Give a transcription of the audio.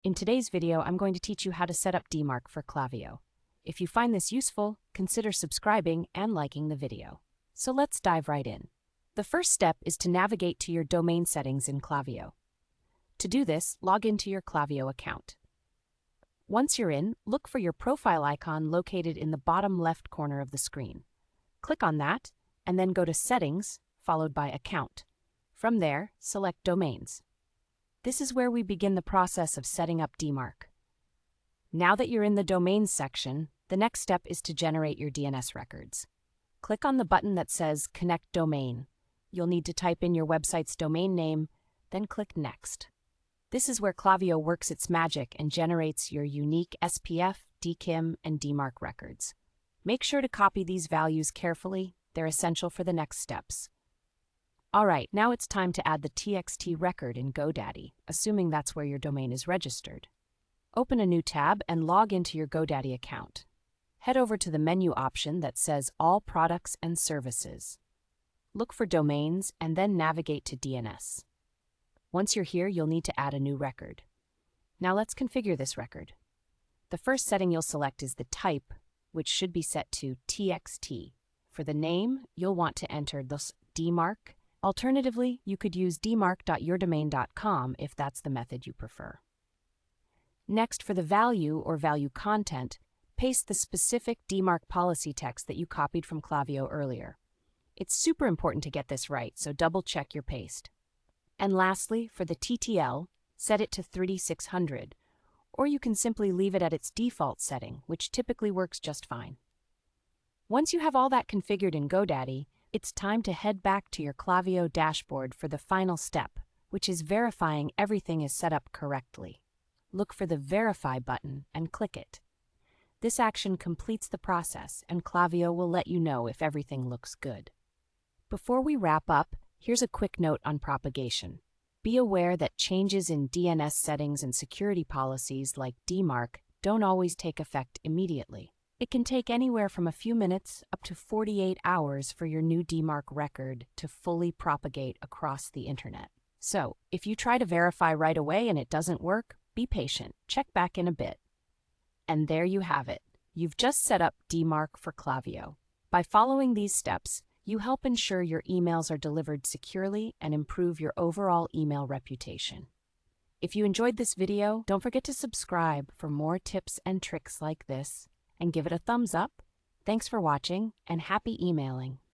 In today's video, I'm going to teach you how to set up DMARC for Klaviyo. If you find this useful, consider subscribing and liking the video. So let's dive right in. The first step is to navigate to your domain settings in Klaviyo. To do this, log into your Klaviyo account. Once you're in, look for your profile icon located in the bottom left corner of the screen. Click on that, and then go to Settings, followed by Account. From there, select Domains. This is where we begin the process of setting up DMARC. Now that you're in the Domains section, the next step is to generate your DNS records. Click on the button that says Connect Domain. You'll need to type in your website's domain name, then click Next. This is where Klaviyo works its magic and generates your unique SPF, DKIM, and DMARC records. Make sure to copy these values carefully. They're essential for the next steps. Alright, now it's time to add the TXT record in GoDaddy, assuming that's where your domain is registered. Open a new tab and log into your GoDaddy account. Head over to the menu option that says All Products and Services. Look for Domains and then navigate to DNS. Once you're here, you'll need to add a new record. Now let's configure this record. The first setting you'll select is the type, which should be set to TXT. For the name, you'll want to enter this DMARC. Alternatively, you could use dmarc.yourdomain.com if that's the method you prefer. Next, for the value or value content, paste the specific DMARC policy text that you copied from Klaviyo earlier. It's super important to get this right, so double-check your paste. And lastly, for the TTL, set it to 3600, or you can simply leave it at its default setting, which typically works just fine. Once you have all that configured in GoDaddy, it's time to head back to your Klaviyo dashboard for the final step, which is verifying everything is set up correctly. Look for the Verify button and click it. This action completes the process, and Klaviyo will let you know if everything looks good. Before we wrap up, here's a quick note on propagation. Be aware that changes in DNS settings and security policies like DMARC don't always take effect immediately. It can take anywhere from a few minutes up to 48 hours for your new DMARC record to fully propagate across the internet. So, if you try to verify right away and it doesn't work, be patient. Check back in a bit. And there you have it. You've just set up DMARC for Klaviyo. By following these steps, you help ensure your emails are delivered securely and improve your overall email reputation. If you enjoyed this video, don't forget to subscribe for more tips and tricks like this, and give it a thumbs up. Thanks for watching, and happy emailing.